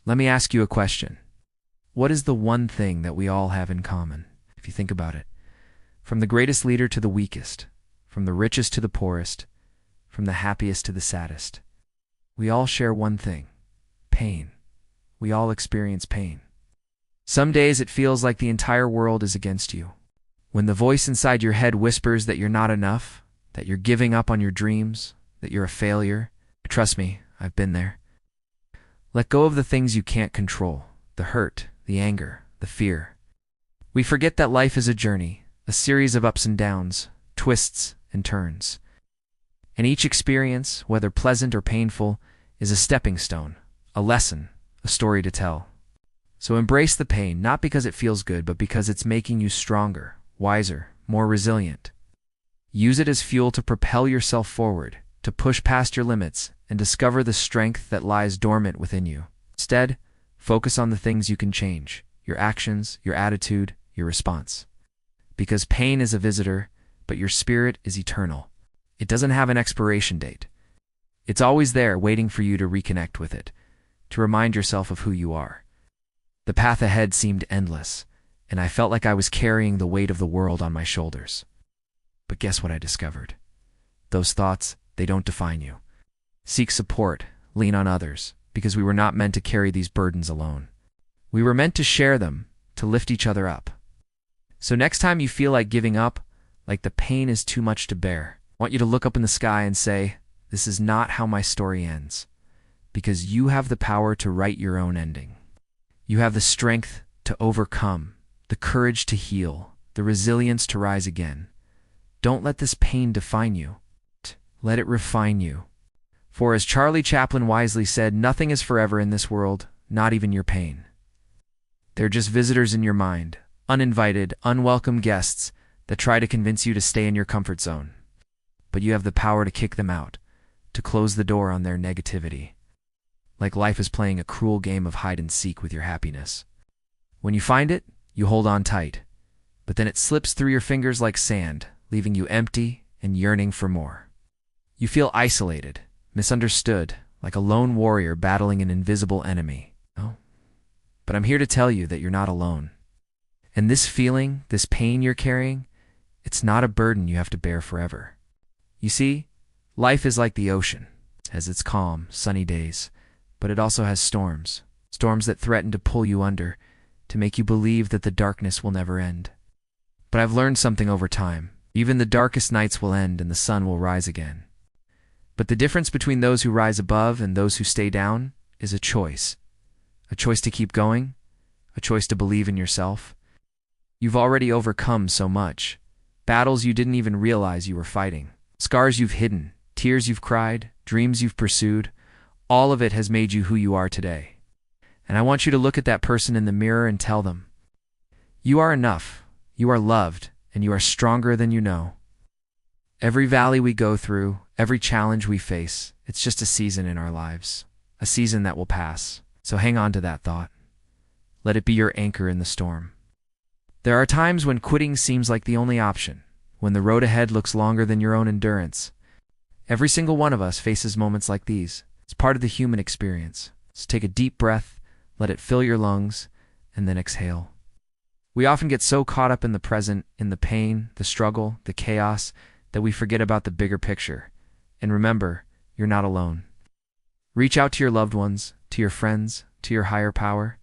Let me ask you a question. What is the one thing that we all have in common, if you think about it? From the greatest leader to the weakest, from the richest to the poorest, from the happiest to the saddest, we all share one thing: pain. We all experience pain. Some days it feels like the entire world is against you. When the voice inside your head whispers that you're not enough, that you're giving up on your dreams, that you're a failure. Trust me, I've been there. Let go of the things you can't control, the hurt, the anger, the fear. We forget that life is a journey, a series of ups and downs, twists and turns. And each experience, whether pleasant or painful, is a stepping stone, a lesson, a story to tell. So embrace the pain, not because it feels good, but because it's making you stronger, wiser, more resilient. Use it as fuel to propel yourself forward, to push past your limits, and discover the strength that lies dormant within you. Instead, focus on the things you can change: your actions, your attitude, your response. Because pain is a visitor, but your spirit is eternal. It doesn't have an expiration date. It's always there, waiting for you to reconnect with it, to remind yourself of who you are. The path ahead seemed endless, and I felt like I was carrying the weight of the world on my shoulders. But guess what I discovered? Those thoughts, they don't define you. Seek support, lean on others, because we were not meant to carry these burdens alone. We were meant to share them, to lift each other up. So next time you feel like giving up, like the pain is too much to bear, I want you to look up in the sky and say, "This is not how my story ends," because you have the power to write your own ending. You have the strength to overcome, the courage to heal, the resilience to rise again. Don't let this pain define you. Let it refine you. For as Charlie Chaplin wisely said, nothing is forever in this world, not even your pain. They're just visitors in your mind, uninvited, unwelcome guests that try to convince you to stay in your comfort zone. But you have the power to kick them out, to close the door on their negativity. Like life is playing a cruel game of hide and seek with your happiness. When you find it, you hold on tight, but then it slips through your fingers like sand, leaving you empty and yearning for more. You feel isolated, misunderstood, like a lone warrior battling an invisible enemy. Oh, but I'm here to tell you that you're not alone. And this feeling, this pain you're carrying, it's not a burden you have to bear forever. You see, life is like the ocean. It has its calm, sunny days, but it also has storms. Storms that threaten to pull you under, to make you believe that the darkness will never end. But I've learned something over time. Even the darkest nights will end and the sun will rise again. But the difference between those who rise above and those who stay down is a choice. A choice to keep going, a choice to believe in yourself. You've already overcome so much. Battles you didn't even realize you were fighting. Scars you've hidden, tears you've cried, dreams you've pursued. All of it has made you who you are today. And I want you to look at that person in the mirror and tell them, you are enough, you are loved, and you are stronger than you know. Every valley we go through, every challenge we face, it's just a season in our lives, a season that will pass. So hang on to that thought. Let it be your anchor in the storm. There are times when quitting seems like the only option, when the road ahead looks longer than your own endurance. Every single one of us faces moments like these. It's part of the human experience. So take a deep breath, let it fill your lungs, and then exhale. We often get so caught up in the present, in the pain, the struggle, the chaos, that we forget about the bigger picture. And remember, you're not alone. Reach out to your loved ones, to your friends, to your higher power.